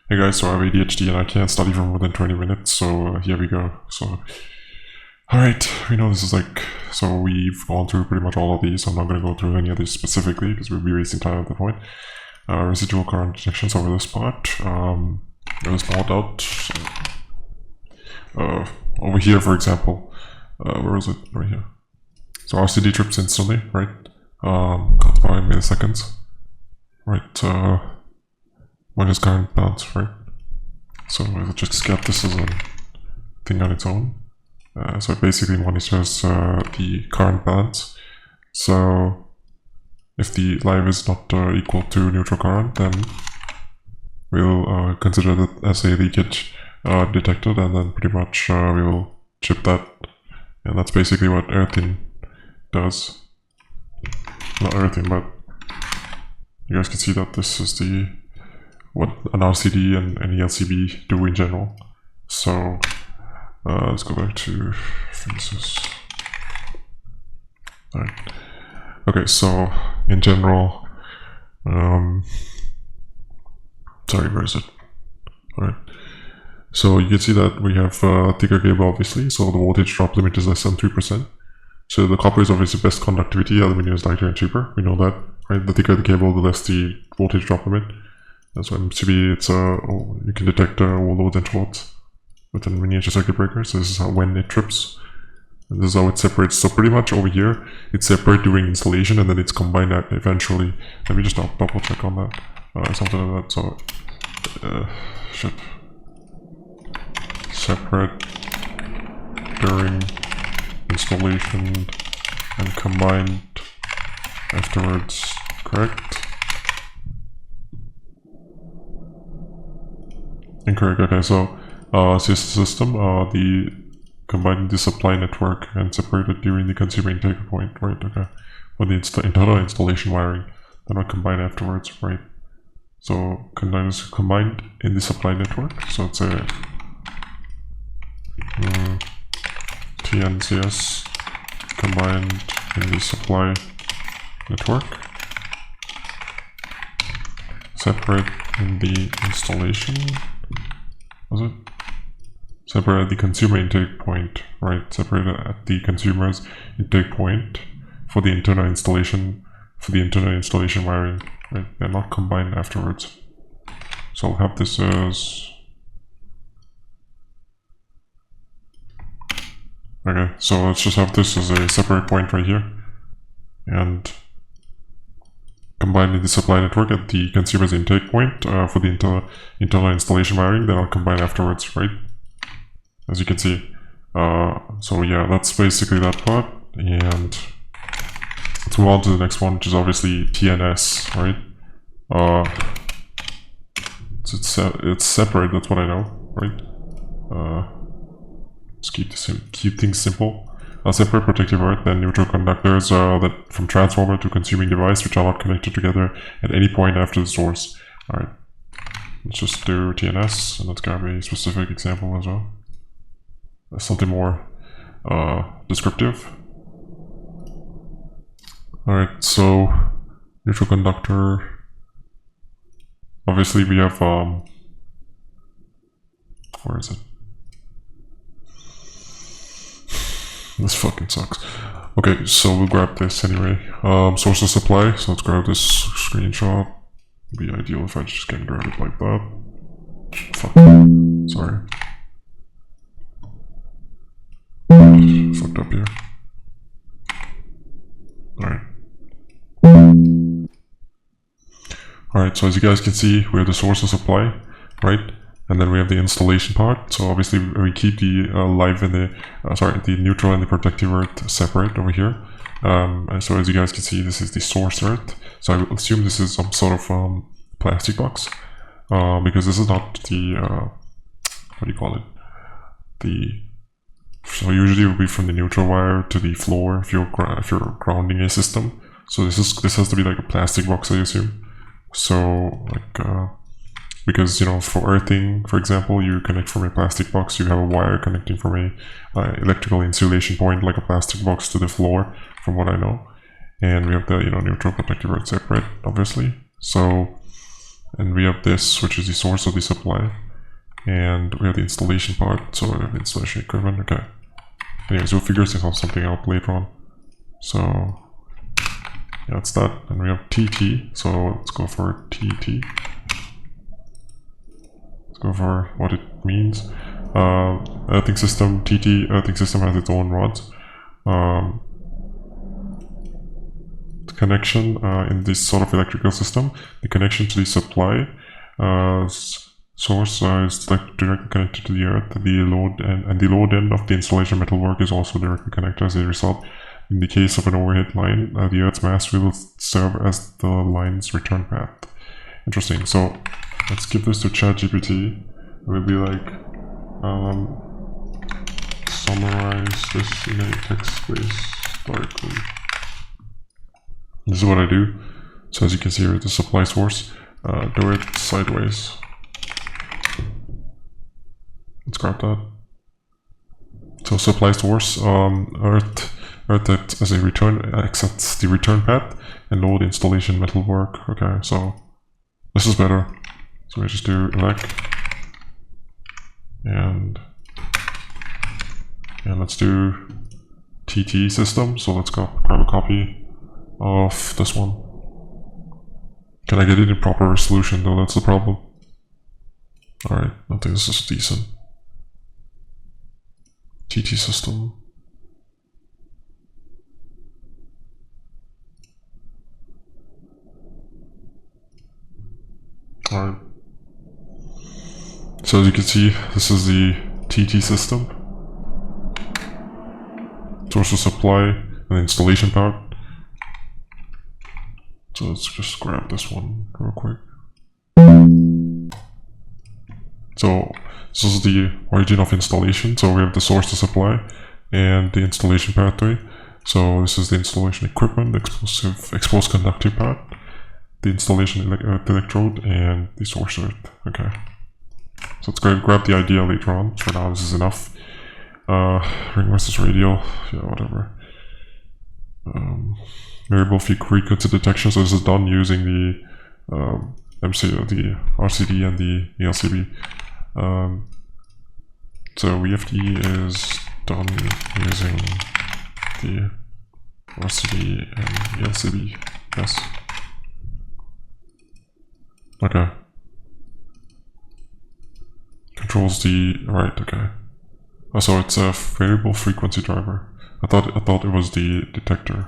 Hey guys, so I have ADHD and I can't study for more than 20 minutes, so here we go. So, alright, we know this is so we've gone through pretty much all of these, so I'm not going to go through any of these specifically because we'll be wasting time at the point. Residual current detections over this part. There's more out. Over here, for example, where is it? Right here. So RCD trips instantly, right? Got 5 milliseconds. Right, minus current bounce, right? So we'll just get this as a thing on its own. So it basically monitors the current balance. So if the live is not equal to neutral current, then we'll consider that as a leakage detected, and then pretty much we will chip that. And that's basically what earthing does. Not earthing, but you guys can see that this is what an RCD and any LCB do in general. So let's go back to phases. Alright. Okay, so in general, sorry, where is it? Alright. So you can see that we have thicker cable, obviously, so the voltage drop limit is less than 3%. So the copper is obviously best conductivity, aluminum is lighter and cheaper. We know that, right? The thicker the cable, the less the voltage drop limit. That's why MCB, it's you can detect overloads and floats with a miniature circuit breaker. So this is how when it trips. And this is how it separates. So pretty much over here, it's separate during installation and then it's combined eventually. Let me just double check on that. Something like that. So shit. Separate during installation and combined afterwards, correct? Incorrect. Okay, so system, the combined the supply network and separated during the consumer intake point, right? Okay, for the internal installation wiring, they're not combined afterwards, right? So combined in the supply network. So it's a TNCS combined in the supply network, separate in the installation. Was it? Separate at the consumer intake point, right? Separate at the consumer's intake point for the internal installation, wiring, right? They're not combined afterwards. So I'll have this as... Okay, so let's just have this as a separate point right here. And combined in the supply network at the consumer's intake point for the internal installation wiring. They're not combined afterwards, right? As you can see. So yeah, that's basically that part. And let's move on to the next one, which is obviously TNS, right? It's separate, that's what I know, right? Let's keep things simple. A separate protective earth, then neutral conductors that from transformer to consuming device, which are not connected together at any point after the source. Alright, let's just do TNS, and let's grab a specific example as well. Something more descriptive. Alright, so neutral conductor. Obviously we have where is it? This fucking sucks. Okay, so we'll grab this anyway. Source of supply, so let's grab this screenshot. It'd be ideal if I just can grab it like that. Fuck. Sorry. Fucked up here. Alright. Alright, so as you guys can see, we have the source of supply, right? And then we have the installation part. So obviously we keep the live and the neutral and the protective earth separate over here. And so as you guys can see, this is the source earth. So I will assume this is some sort of plastic box, because this is not the what do you call it? So usually it will be from the neutral wire to the floor if you're grounding a system. So this has to be like a plastic box, I assume. So like. Because, you know, for earthing, for example, you connect from a plastic box, you have a wire connecting from a electrical insulation point, like a plastic box, to the floor, from what I know. And we have the, you know, neutral protective earth separate, obviously. So and we have this, which is the source of the supply, and we have the installation part, so we have installation equipment. Okay. Anyways, we'll figure something out later on. So yeah, it's that, and we have TT. So let's go for TT. Let's go for what it means. Earthing system, TT. Earthing system has its own rods. The connection in this sort of electrical system, the connection to the supply source is directly connected to the earth. The load and the load end of the installation metalwork is also directly connected. As a result, in the case of an overhead line, the earth's mass will serve as the line's return path. Interesting. So let's give this to ChatGPT. We'll be like, summarize this in a text-based article. This is what I do. So as you can see here, the supply source, do it sideways. Let's grab that. So supply source, Earth acts as a return, accepts the return path, and load installation metalwork. Okay, so this is better. So we just do elect, and let's do TT system. So let's go grab a copy of this one. Can I get it in proper resolution though? That's the problem. Alright, I think this is decent. TT system. Alright. So as you can see, this is the TT system. Source of supply and the installation part. So let's just grab this one real quick. So this is the origin of installation. So we have the source to supply and the installation pathway. So this is the installation equipment, the exposed conductive part, the installation electrode, and the source earth. Okay. So let's grab the idea later on. For now, this is enough. Ring versus radial, yeah, whatever. Variable frequency detection. So this is done using the the RCD and the LCD. So VFD is done using the RCD and the LCD. Yes. Okay. Controls the right. Okay. Oh, so it's a variable frequency driver. I thought it was the detector.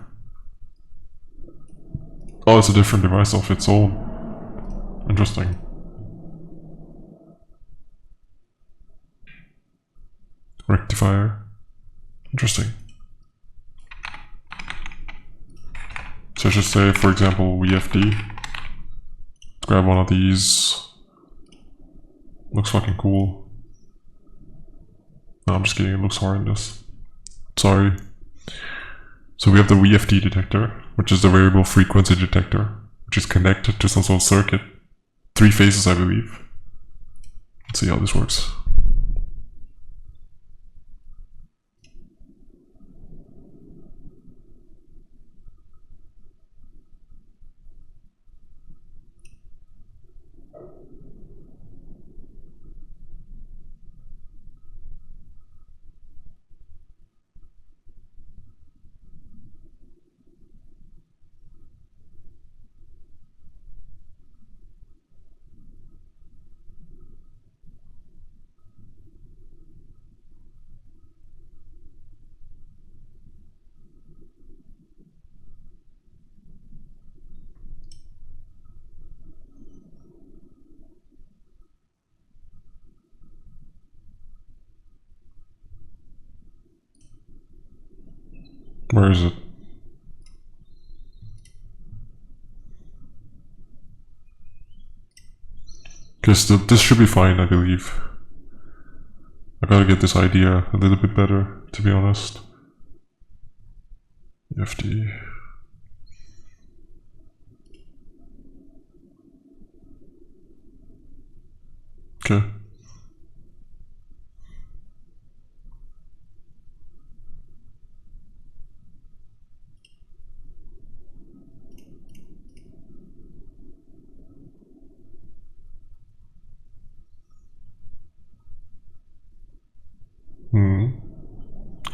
Oh, it's a different device of its own. Interesting. Rectifier. Interesting. So I should say, for example, VFD. Let's grab one of these. Looks fucking cool. No, I'm just kidding, it looks horrendous. Sorry. So we have the VFD detector, which is the variable frequency detector, which is connected to some sort of circuit. 3 phases, I believe. Let's see how this works. Where is it? Because this should be fine, I believe. I gotta get this idea a little bit better, to be honest. FD. Okay.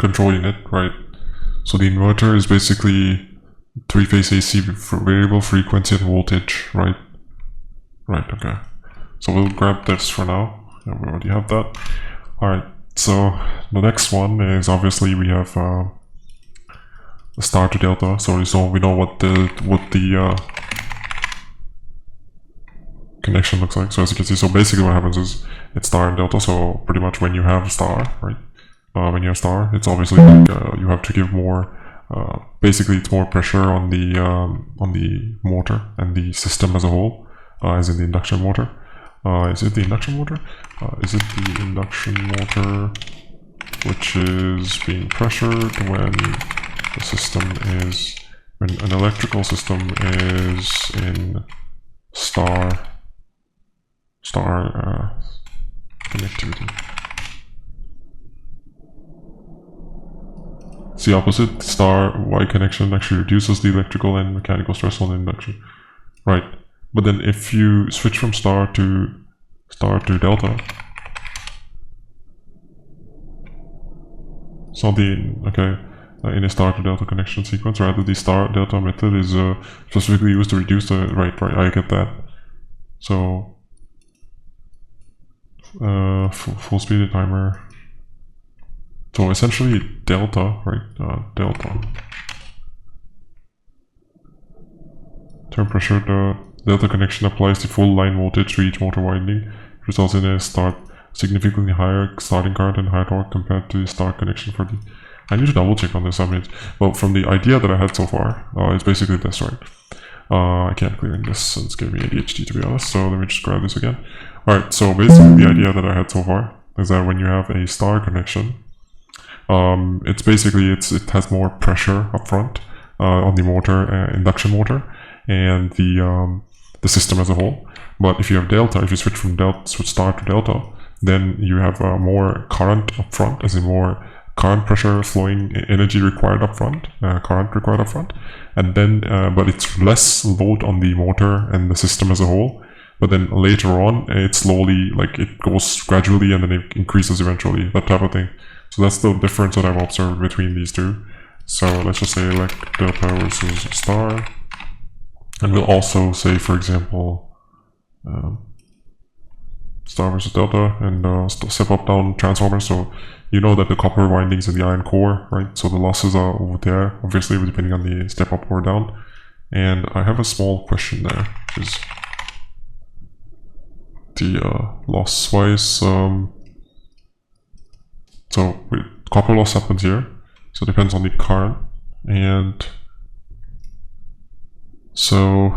control unit, right? So the inverter is basically three-phase AC for variable frequency and voltage, right? Right, okay. So we'll grab this for now. Yeah, we already have that. Alright, so the next one is obviously we have star to delta. So we know what the connection looks like. So as you can see, so basically what happens is it's star and delta. So pretty much when you have star, right? When you have star, it's obviously like, you have to give more. Basically, it's more pressure on the motor and the system as a whole, as in the induction motor. Is it the induction motor? Is it the induction motor which is being pressured when the system is, when an electrical system is in star connectivity? It's the opposite. Star Y connection actually reduces the electrical and mechanical stress on the induction, right? But then if you switch from star to delta, so in a star to delta connection sequence, rather the star delta method is specifically used to reduce the right. I get that. So full speed timer. So essentially delta, right? Delta. Turn pressure, the delta connection applies the full line voltage to each motor winding, results in a significantly higher starting current and higher torque compared to the star connection for the... I need to double check on this. I mean, well, from the idea that I had so far, it's basically this, right? I can't clear this, it's giving me ADHD to be honest, so let me just grab this again. Alright, so basically the idea that I had so far is that when you have a star connection, it's basically, it has more pressure up front on the motor, induction motor, and the system as a whole. But if you have delta, if you switch from star to delta, then you have more current up front, as in more current pressure flowing, energy required up front, current required up front, and then but it's less load on the motor and the system as a whole. But then later on, it slowly, like it goes gradually and then it increases eventually, that type of thing. So that's the difference that I've observed between these two. So let's just say like delta versus star. And we'll also say, for example, star versus delta and step up down transformer. So you know that the copper windings in the iron core, right? So the losses are over there, obviously, depending on the step up or down. And I have a small question there, which is the loss wise. So copper loss happens here, so it depends on the current, and so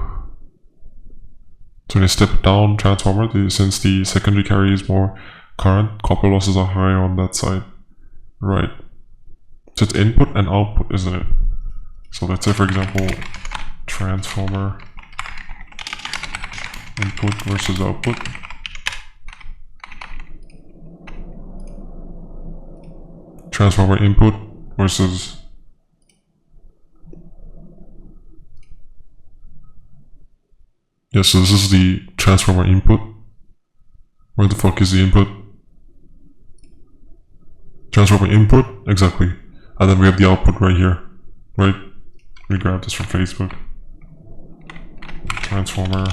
when you step down transformer, since the secondary carries more current, copper losses are high on that side, right? So it's input and output, isn't it? So let's say, for example, transformer input versus output. Transformer input versus so this is the transformer input. Where the fuck is the input? Transformer input, exactly. And then we have the output right here, right? We grabbed this from Facebook. Transformer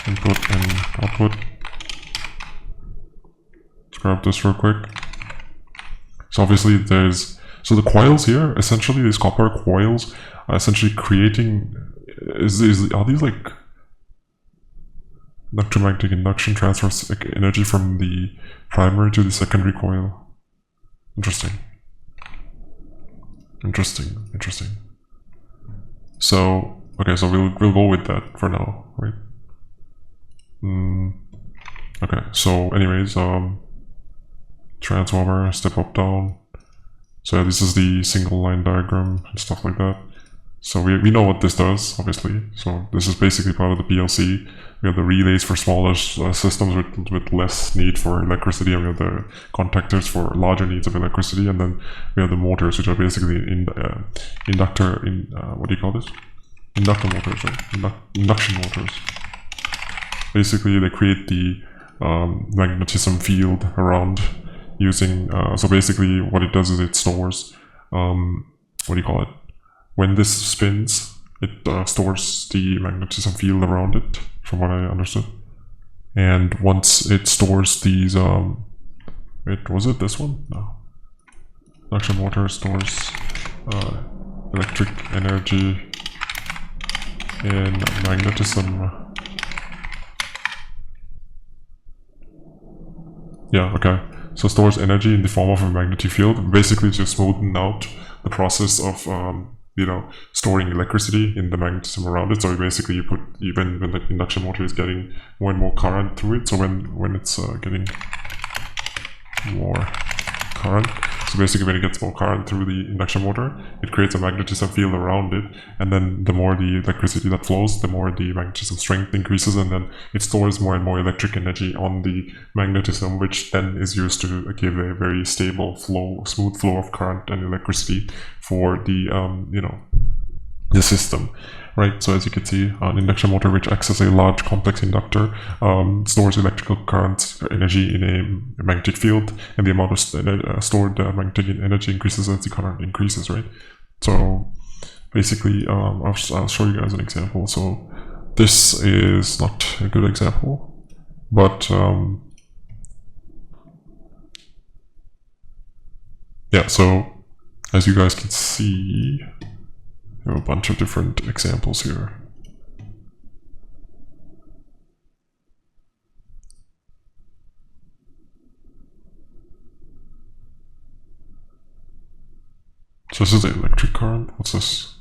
input and output. Grab this real quick. So obviously there's, so the coils here, essentially these copper coils are essentially creating, are these like electromagnetic induction transfers energy from the primary to the secondary coil? Interesting. So, okay, so we'll go with that for now, right? Okay, so anyways, transformer, step up, down. So yeah, this is the single line diagram and stuff like that. So we know what this does, obviously. So this is basically part of the PLC. We have the relays for smaller systems with less need for electricity, and we have the contactors for larger needs of electricity, and then we have the motors, which are basically inductor motors, right? Induction motors. Basically, they create the magnetism field around using, so basically what it does is it stores, what do you call it? When this spins, it stores the magnetism field around it, from what I understood. And once it stores these, was it this one? No. Induction motor stores electric energy in magnetism. Yeah, okay. So stores energy in the form of a magnetic field, basically just smoothing out the process of storing electricity in the magnetism around it. So basically you put, even when the induction motor is getting more and more current through it, so when it's getting more current, so basically when it gets more current through the induction motor, it creates a magnetism field around it, and then the more the electricity that flows, the more the magnetism strength increases, and then it stores more and more electric energy on the magnetism, which then is used to give a very stable flow, smooth flow of current and electricity for the the system, right? So as you can see, an induction motor which acts as a large complex inductor stores electrical current energy in a magnetic field, and the amount of stored magnetic energy increases as the current increases, right? So basically, I'll show you guys an example. So this is not a good example, but yeah, so as you guys can see, there are a bunch of different examples here. So this is the electric current. What's this?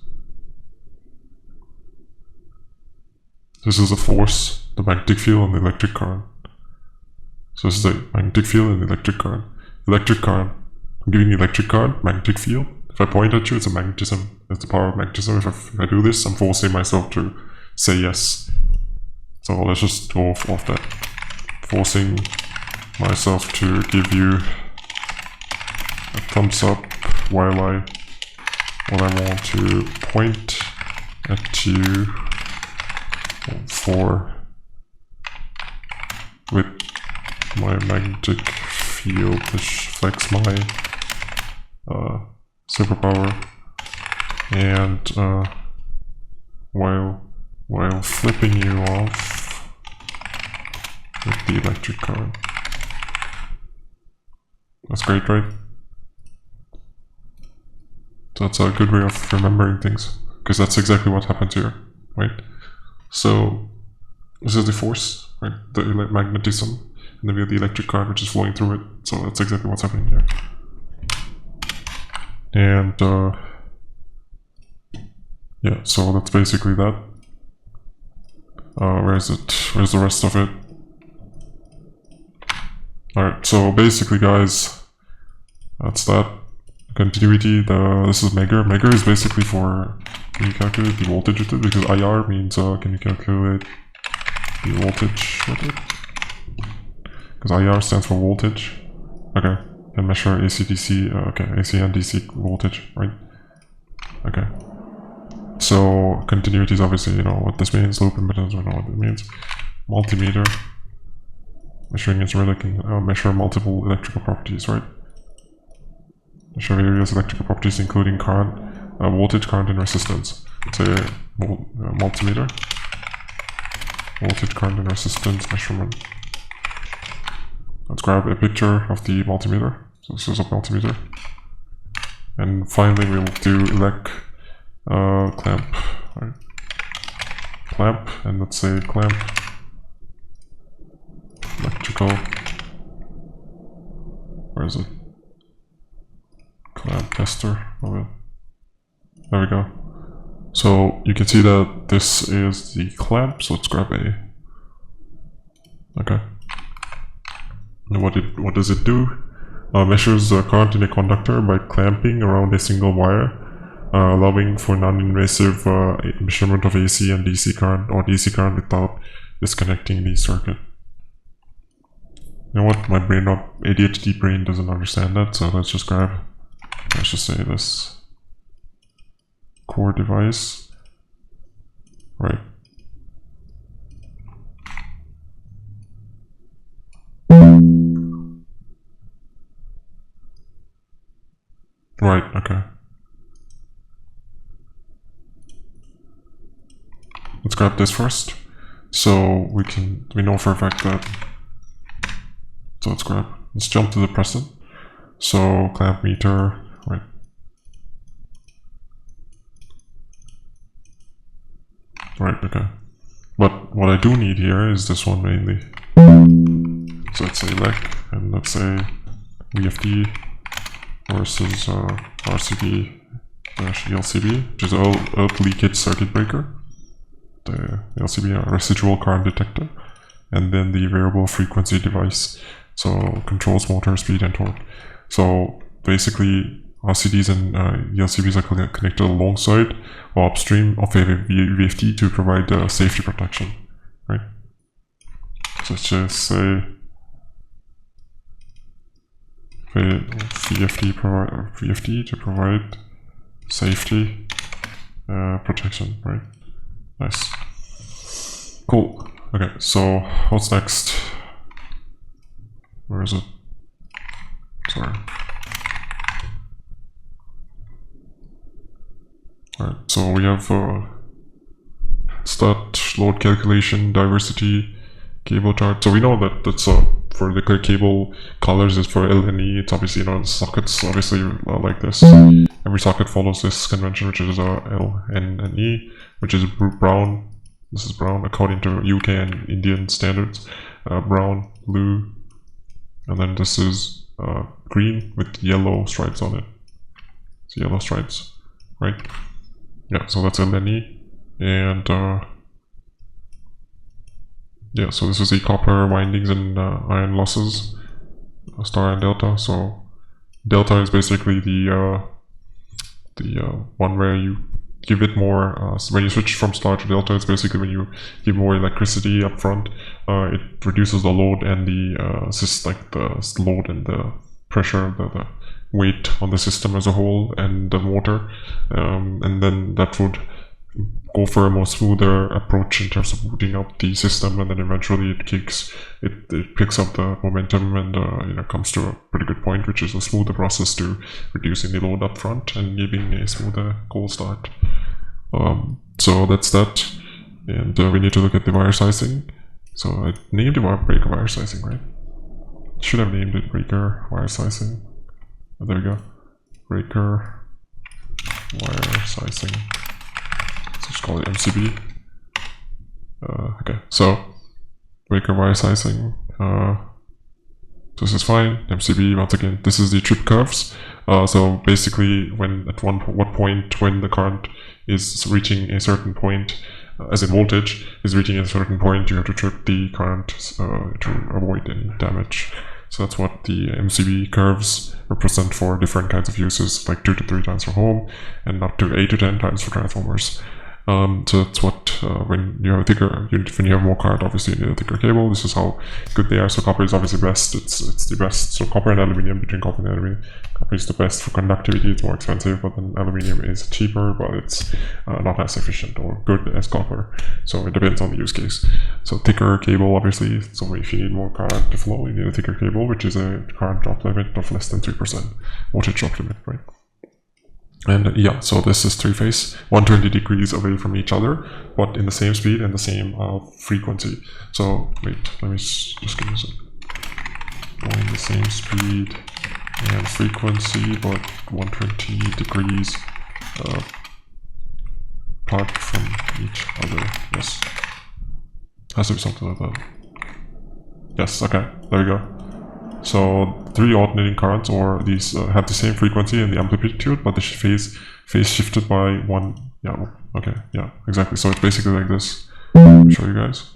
This is the force, the magnetic field, and the electric current. So this is the magnetic field and the electric current. Electric current. I'm giving you electric current, magnetic field. If I point at you, it's a magnetism. It's the power of magnetism. If I do this, I'm forcing myself to say yes. So let's just go off that. Forcing myself to give you a thumbs up while I want to point at you with my magnetic field, which flex my superpower, and while flipping you off with the electric current. That's great, right? So that's a good way of remembering things, because that's exactly what happens here, right? So this is the force, right? The magnetism, and then we have the electric current which is flowing through it. So that's exactly what's happening here. And yeah, so that's basically that. Where is it? Where's the rest of it? Alright, so basically, guys, that's that. Continuity, this is Megger. Megger is basically for, can you calculate the voltage with it? Because IR means, can you calculate the voltage with it? Because IR stands for voltage. Okay, and measure AC, DC, okay, AC and DC voltage, right? Okay. So, continuity is obviously, you know what this means. Loop impedance, we know what it means. Multimeter. Measuring instrument that can measure multiple electrical properties, right? Measure various electrical properties including current, voltage, current, and resistance. It's a multimeter. Voltage, current, and resistance measurement. Let's grab a picture of the multimeter. So this is a multimeter. And finally we'll do clamp. Right. Clamp, and let's say clamp. Electrical. Where is it? Clamp tester. Oh, there we go. So you can see that this is the clamp. So let's grab a. Okay. And what does it do? Measures the current in a conductor by clamping around a single wire, allowing for non-invasive measurement of AC and DC current or DC current without disconnecting the circuit. You know what? My brain, not ADHD brain, doesn't understand that. So let's just grab. Let's just say this core device, right? Right, okay. Let's grab this first. So we know for a fact that, so let's jump to the present. So clamp meter, right. Right, okay. But what I do need here is this one mainly. So let's say LEC, and let's say VFD versus RCD-LCB, which is earth leakage circuit breaker, the LCB residual current detector, and then the variable frequency device, so controls motor speed and torque. So basically RCDs and LCBs are connected alongside or upstream of a VFD to provide safety protection, right? So let's just say VFD to provide safety protection, right? Nice. Cool. Okay, so what's next? Where is it? Sorry. Alright, so we have start load calculation, diversity, cable chart. So we know that that's for the cable colors is for L and E. It's obviously, the sockets obviously like this. Every socket follows this convention, which is L, N, and E, which is brown. This is brown according to UK and Indian standards. Brown, blue, and then this is green with yellow stripes on it. So yellow stripes, right? Yeah, so that's L and E, and yeah, so this is the copper windings and iron losses, star and delta. So delta is basically the one where you give it more, when you switch from star to delta, it's basically when you give more electricity up front, it reduces the load and the the load and the pressure, the weight on the system as a whole and the motor, and then that would go for a more smoother approach in terms of booting up the system, and then eventually it picks up the momentum and comes to a pretty good point, which is a smoother process to reducing the load up front and giving a smoother cold start. So that's that, and we need to look at the wire sizing. So I named the breaker wire sizing, right? Should have named it breaker wire sizing. Oh, there we go. Breaker wire sizing. Let's call it MCB. Okay, so breaker wire sizing. This is fine. MCB, once again, this is the trip curves. So basically, when the current is reaching a certain point, as in voltage is reaching a certain point, you have to trip the current to avoid any damage. So that's what the MCB curves represent for different kinds of uses, like 2 to 3 times for home and up to 8 to 10 times for transformers. So that's what, when you have when you have more current, obviously you need a thicker cable. This is how good they are. So copper is obviously best. It's the best. So copper and aluminium, between copper and aluminium, copper is the best for conductivity. It's more expensive, but then aluminium is cheaper, but it's not as efficient or good as copper. So it depends on the use case. So thicker cable, obviously. So if you need more current to flow, you need a thicker cable, which is a current drop limit of less than 3% voltage drop limit, right? And yeah, so this is 3-phase, 120 degrees away from each other, but in the same speed and the same frequency. So wait, let me just give me a second. Going the same speed and frequency, but 120 degrees apart from each other. Yes, has to be something like that. Yes, okay, there we go. So 3 alternating currents, or these have the same frequency and the amplitude, but the phase shifted by 1. Yeah, okay, yeah, exactly. So it's basically like this. Let me show you guys.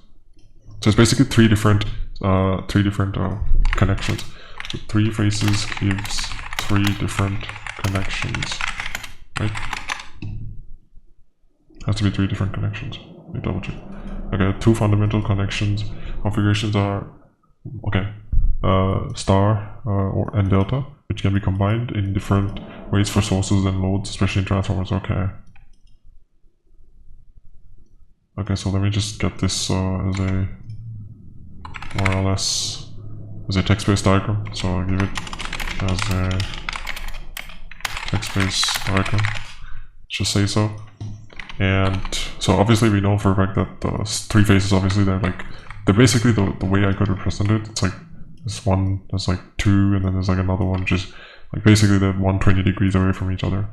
So it's basically 3 different connections. So 3 phases gives 3 different connections, right? Has to be 3 different connections. Let me double check. Okay, 2 fundamental connections. Configurations are okay. Star and delta, which can be combined in different ways for sources and loads, especially in transformers. Okay. Okay, so let me just get this as a more or less as a text-based diagram. So I'll give it as a text-based icon. Just say so. And so obviously we know for a fact that the three faces, obviously they're basically the way I could represent it. It's like this one, there's like two, and then there's like another one, which is like basically they're 120 degrees away from each other,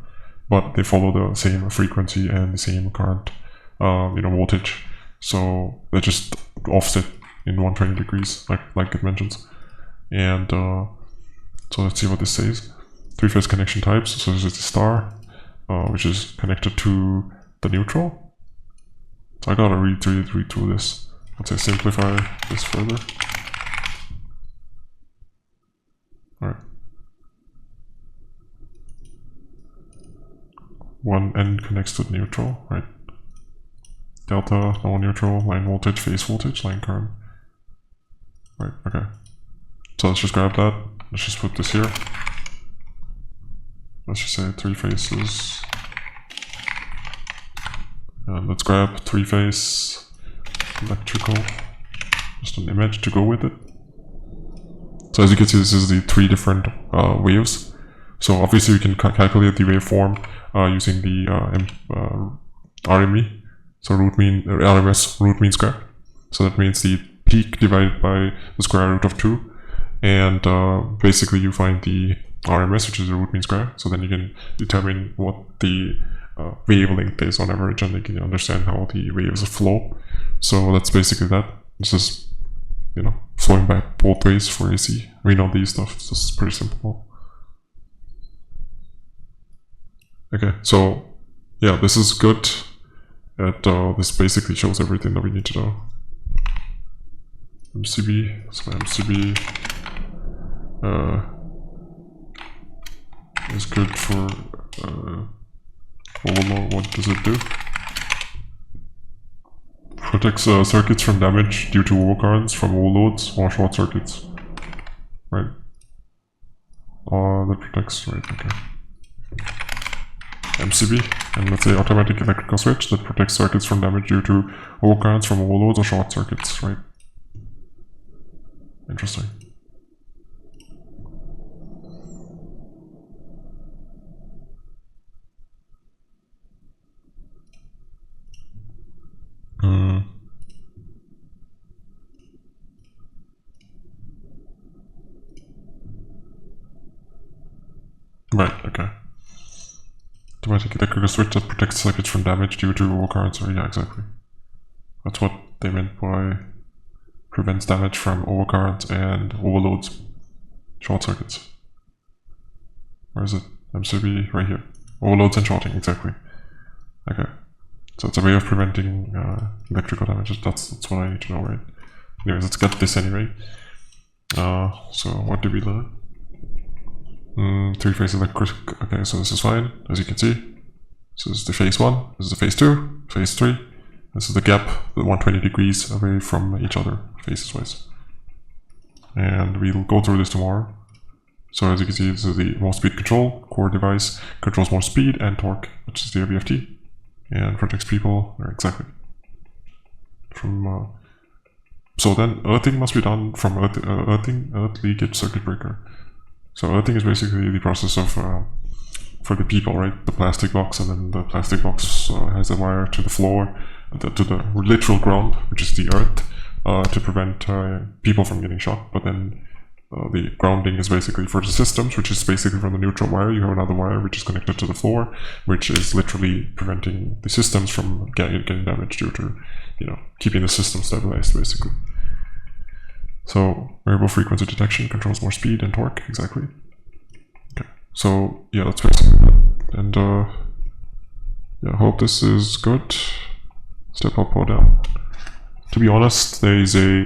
but they follow the same frequency and the same current, voltage. So they're just offset in 120 degrees, like it mentions. And so let's see what this says. Three-phase connection types. So this is the star, which is connected to the neutral. So I gotta read through this. Let's say simplify this further. Alright. One end connects to the neutral, right? Delta, no neutral, line voltage, phase voltage, line current. Right, okay. So let's just grab that. Let's just put this here. Let's just say three phases. And let's grab three-phase electrical, just an image to go with it. So as you can see, this is the three different waves. So obviously we can calculate the waveform using the RME, so RMS root mean square. So that means the peak divided by the square root of 2, and basically you find the RMS, which is the root mean square. So then you can determine what the wavelength is on average, and they can understand how the waves flow. So that's basically that. This is, flowing back both ways for AC. We know these stuff. This is pretty simple. Okay, so yeah, this is good. This basically shows everything that we need to know. MCB. So MCB is good for overload. What does it do? Protects circuits from damage due to overcurrents from overloads or short circuits. Right. That protects, right, okay. MCB, and let's say automatic electrical switch that protects circuits from damage due to overcurrents from overloads or short circuits, right? Interesting. Right, okay. Automatic electrical switch that protects circuits from damage due to overcurrents. Yeah, exactly. That's what they meant by prevents damage from overcurrents and overloads, short circuits. Where is it? MCB, right here. Overloads and shorting, exactly. Okay. So it's a way of preventing electrical damages. That's what I need to know, right? Anyways, let's get this anyway. So what did we learn? Three-phase electric. Okay, so this is fine, as you can see. So this is the phase 1, this is the phase 2, phase 3. This is the gap, the 120 degrees away from each other, phases wise. And we'll go through this tomorrow. So as you can see, this is the more speed control. Core device controls more speed and torque, which is the VFD, and protects people, exactly. From so then earthing must be done from earth leakage circuit breaker. So earthing is basically the process of for the people, right? The plastic box, and then the plastic box has a wire to the floor, to the literal ground, which is the earth, to prevent people from getting shocked. But then the grounding is basically for the systems, which is basically from the neutral wire. You have another wire which is connected to the floor, which is literally preventing the systems from getting damaged due to, keeping the system stabilized, basically. So variable frequency detection controls more speed and torque, exactly. Okay, so yeah, that's basically that. And yeah, I hope this is good. Step up or down. To be honest, there is a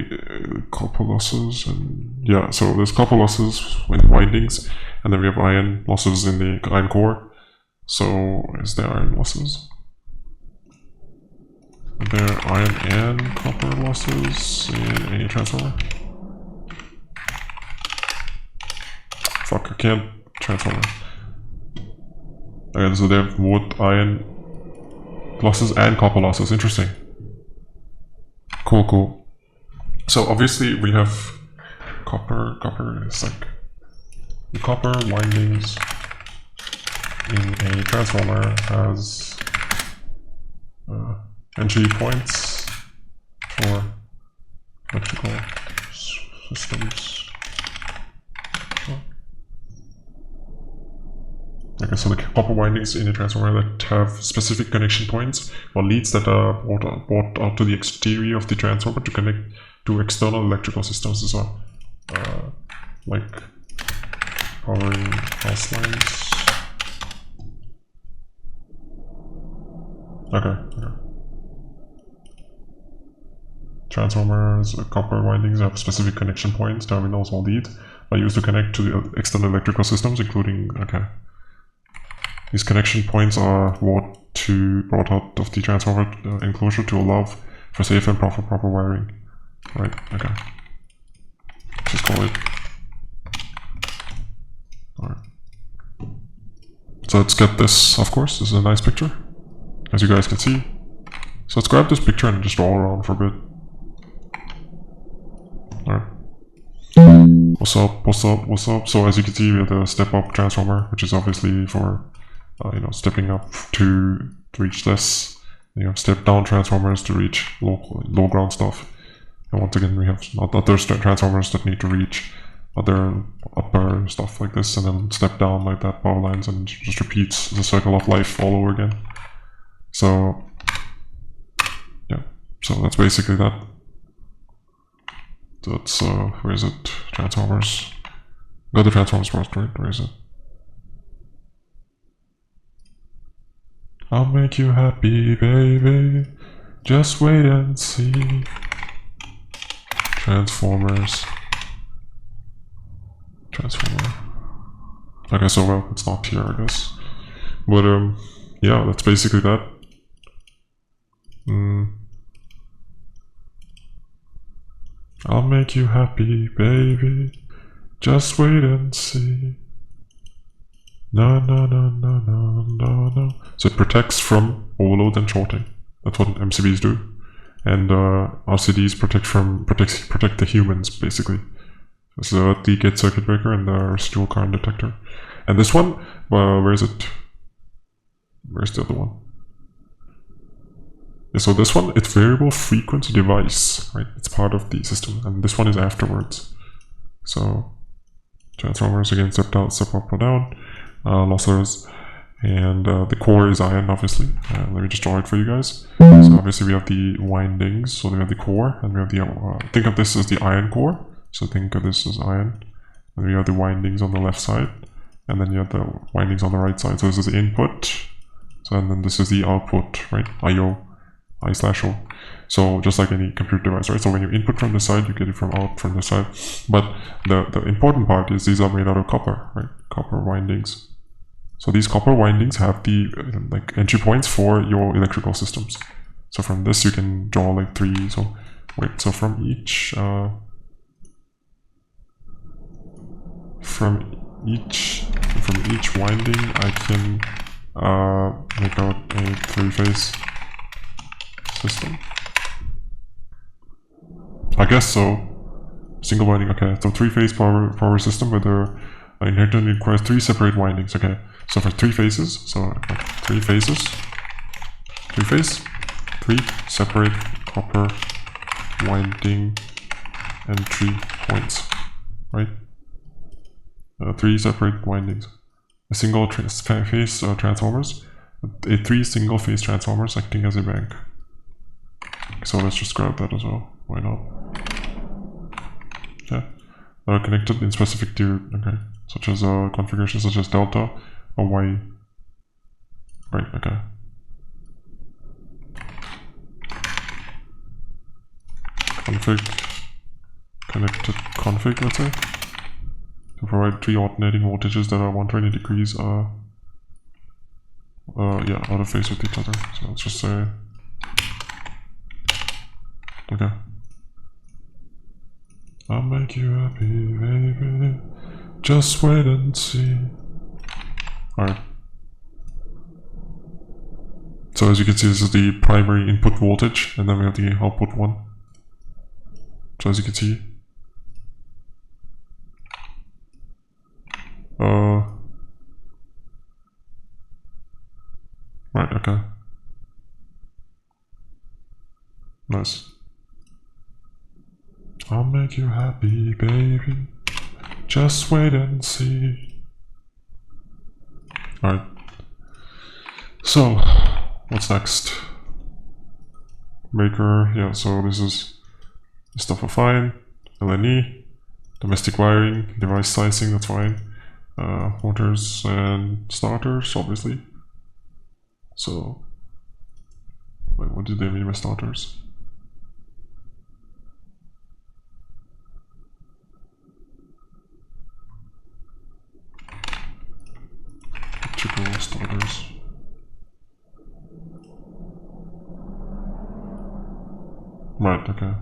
copper losses, and yeah, so there's copper losses in windings, and then we have iron losses in the iron core. So is there iron losses? Are there iron and copper losses in any transformer? Fuck, I can't transformer. Okay, so they have both iron losses and copper losses. Interesting. Cool, cool. So obviously we have copper is like the copper windings in a transformer has entry points for electrical systems. Okay, so the copper windings in a transformer that have specific connection points or leads that are brought out to the exterior of the transformer to connect to external electrical systems. These are like powering house lines. Okay. Transformers, copper windings have specific connection points, terminals or lead, are used to connect to the external electrical systems, including, these connection points are brought out of the transformer enclosure to allow for safe and proper wiring. Right, okay. Just call it. Alright. So let's get this, of course. This is a nice picture, as you guys can see. So let's grab this picture and just roll around for a bit. Alright. What's up? So as you can see, we have the step-up transformer, which is obviously for stepping up to reach this. You have step-down transformers to reach low ground stuff. And once again, we have other transformers that need to reach other upper stuff like this, and then step down like that, power lines, and just repeats the circle of life all over again. So yeah, so that's basically that. That's where is it? Transformers. Got the transformers first, right? Where is it? I'll make you happy, baby. Just wait and see. Transformer. Okay, so well, it's not here, I guess. But yeah, that's basically that. I'll make you happy, baby. Just wait and see. No. So it protects from overload and shorting. That's what MCBs do. And RCDs protect the humans, basically. So the gate circuit breaker and the residual current detector. And this one, where is it? Where's the other one? Yeah, so this one, it's variable frequency device, right? It's part of the system, and this one is afterwards. So transformers again, step out, step up or down, lossless, and the core is iron, obviously. Let me just draw it for you guys. So obviously we have the windings, so we have the core, and we have the think of this as the iron core. So think of this as iron, and we have the windings on the left side, and then you have the windings on the right side. So this is the input, so and then this is the output, right? I/O. So just like any computer device, right? So when you input from the side, you get it from out from the side. But the important part is these are made out of copper, right? Copper windings. So these copper windings have the like entry points for your electrical systems. So from this you can draw like three. So wait, so from each winding I can make out a three-phase system. I guess so. Single winding, okay. So three-phase power system where the inherently requires three separate windings. Okay. So for three phases, three separate copper winding entry points, right? Three separate windings. A single phase transformers, three single phase transformers acting as a bank. So let's just grab that as well. Why not? Yeah, that are connected in specific to such as configurations such as delta or Y. Right. Okay. Connected config. Let's say to provide three alternating voltages that are 120 degrees. Yeah, out of phase with each other. So let's just say. Okay. I'll make you happy, baby. Just wait and see. Alright. So as you can see, this is the primary input voltage, and then we have the output one. So as you can see, make you happy, baby. Just wait and see. Alright. So, what's next? Breaker, yeah, so this is stuff are fine. LNE, domestic wiring, device sizing, that's fine. Motors and starters, obviously. So, wait, what did they mean by starters? Electrical starters. Right, okay.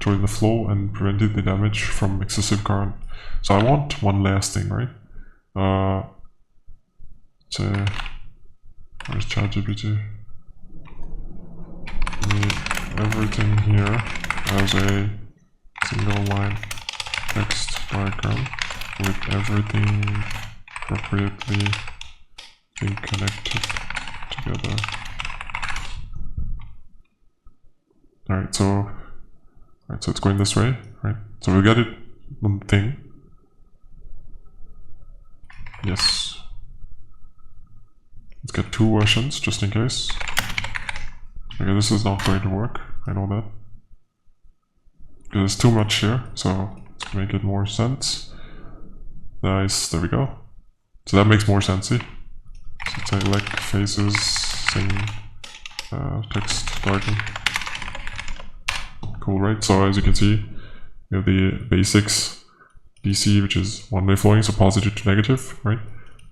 Join the flow and prevented the damage from excessive current. So I want one last thing, right? Where's ChatGPT? Need everything here as a single line text diagram with everything appropriately being connected together. Alright, so it's going this way, right? So we'll get it one thing. Yes. Let's get 2 versions just in case. Okay, this is not going to work, I know that. There's too much here, so let's make it more sense. Nice, there we go. So that makes more sense, see? So it's like elect faces, sing, text, darken. Cool, right? So as you can see, we have the basics DC, which is one-way flowing, so positive to negative, right?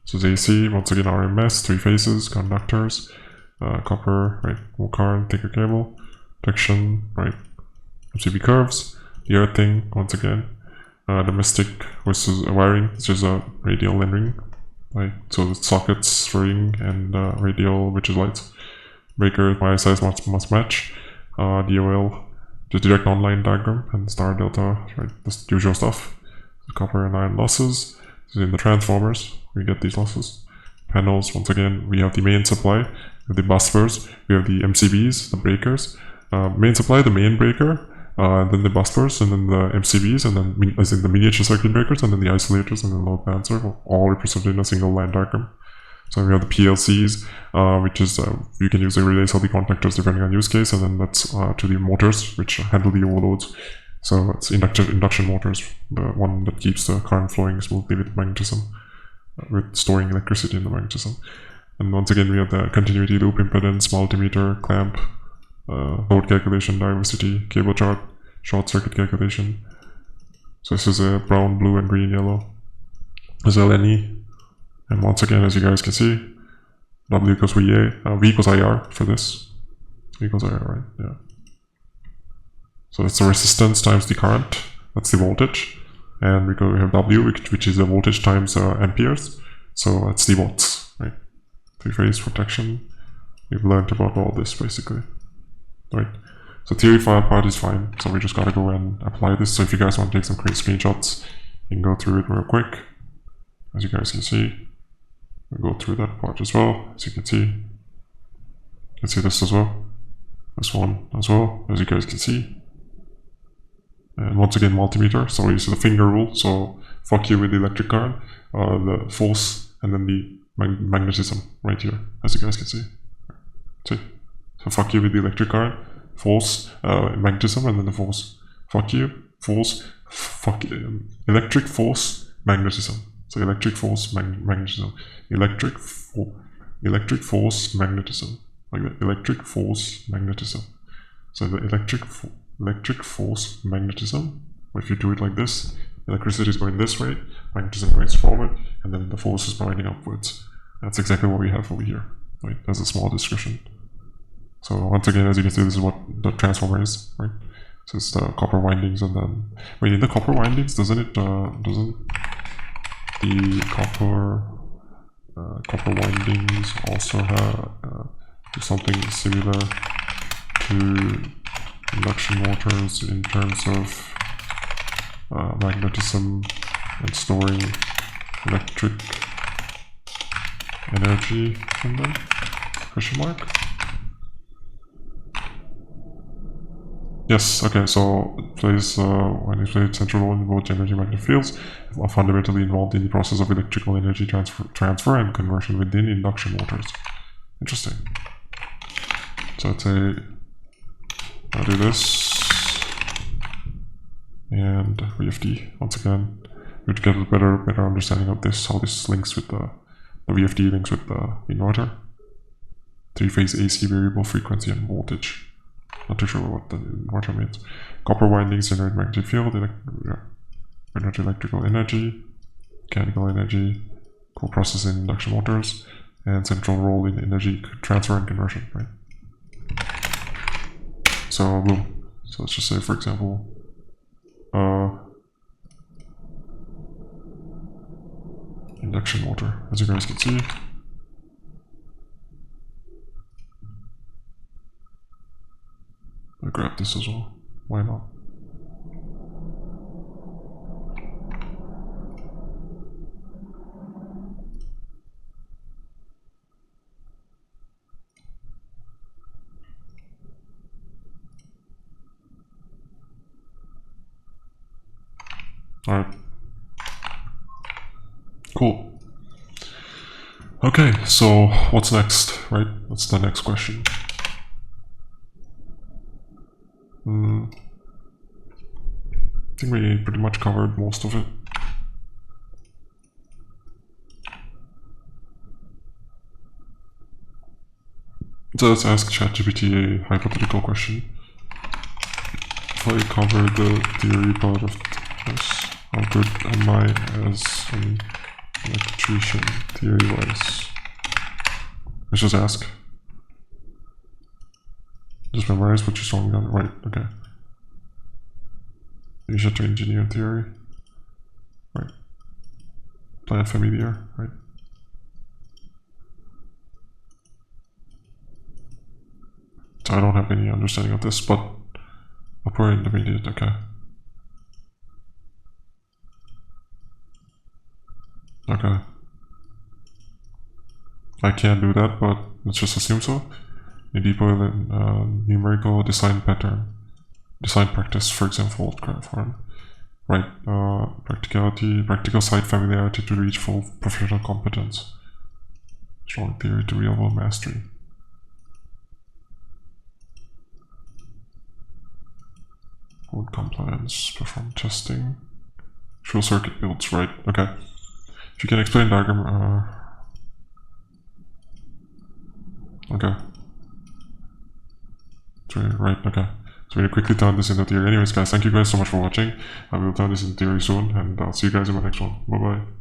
So the AC, once again RMS, 3 phases, conductors, copper, right? More current, thicker cable, protection, right? MCB curves, the earthing, once again, domestic versus wiring, which is a radial and ring, right? So the sockets, ring, and radial, which is lights. Breaker, my size must match. DOL, just direct online diagram, and star delta, right? This usual stuff. Copper and iron losses. So in the transformers, we get these losses. Panels, once again, we have the main supply, we have the busbars, we have the MCBs, the breakers. Main supply, the main breaker, then the busbars, and then the MCBs, and then as in the miniature circuit breakers, and then the isolators, and the load balancer, all represented in a single line diagram. So we have the PLCs, which is you can use the relays or the contactors depending on use case, and then that's to the motors, which handle the overloads. So it's induction motors, the one that keeps the current flowing smoothly with magnetism, with storing electricity in the magnetism. And once again, we have the continuity loop impedance, multimeter, clamp, load calculation, diversity, cable chart, short circuit calculation. So this is a brown, blue, and green, yellow. There's LNE. And once again, as you guys can see, W equals VA, V equals IR for this. V equals IR, right? Yeah. So it's the resistance times the current, that's the voltage. And we have W, which is the voltage times amperes. So that's the watts, right? 3-phase protection. We've learned about all this basically, right? So theory file part is fine. So we just gotta go and apply this. So if you guys want to take some quick screenshots, you can go through it real quick. As you guys can see, we'll go through that part as well. As you can see this as well. This one as well, as you guys can see. And once again, multimeter. So we see the finger rule. So fuck you with the electric current, the force, and then the magnetism right here, as you guys can see. See? So fuck you with the electric current, force, magnetism, and then the force. Fuck you, force, electric force, magnetism. So electric force, magnetism. Electric force, magnetism. Like that. Electric force, magnetism. So the electric force, magnetism. If you do it like this, electricity is going this way, magnetism goes forward, and then the force is pointing upwards. That's exactly what we have over here, right? As a small description. So once again, as you can see, this is what the transformer is, right? So it's the copper windings, and then wait, in the copper windings, doesn't the copper windings also have something similar to induction motors in terms of magnetism and storing electric energy in them? Question mark? Yes, okay, so it plays, when it plays a central role in both energy and magnetic fields, are fundamentally involved in the process of electrical energy transfer and conversion within induction motors. Interesting. So let's say I'll do this, and VFD, once again, we to get a better understanding of this, how this links with the VFD links with the inverter. Three-phase AC variable frequency and voltage. Not too sure what the inverter means. Copper windings generate magnetic field, generate electrical energy, mechanical energy, co-processing induction motors, and central role in energy transfer and conversion, right? So boom. So let's just say, for example, induction motor, as you guys can see. I'll grab this as well. Why not? Alright. Cool. Okay, so what's next, right? What's the next question? I think we pretty much covered most of it. So let's ask ChatGPT a hypothetical question. If I cover the theory part of this, how good am I as an electrician theory-wise? Let's just ask. Just memorize what you're talking about. Right, okay. You should to engineer theory. Right. Plan familiar, right? So I don't have any understanding of this, but upper intermediate, okay. Okay. I can't do that, but let's just assume so. A deeper numerical design pattern. Design practice, for example, right? Practical site familiarity to reach full professional competence. Strong theory to real world mastery. Code compliance, perform testing. Show circuit builds, right? Okay. If you can explain diagram, okay. Right, okay. So we'll quickly turn this into theory. Anyways, guys, thank you guys so much for watching. I will turn this into theory soon, and I'll see you guys in my next one. Bye-bye.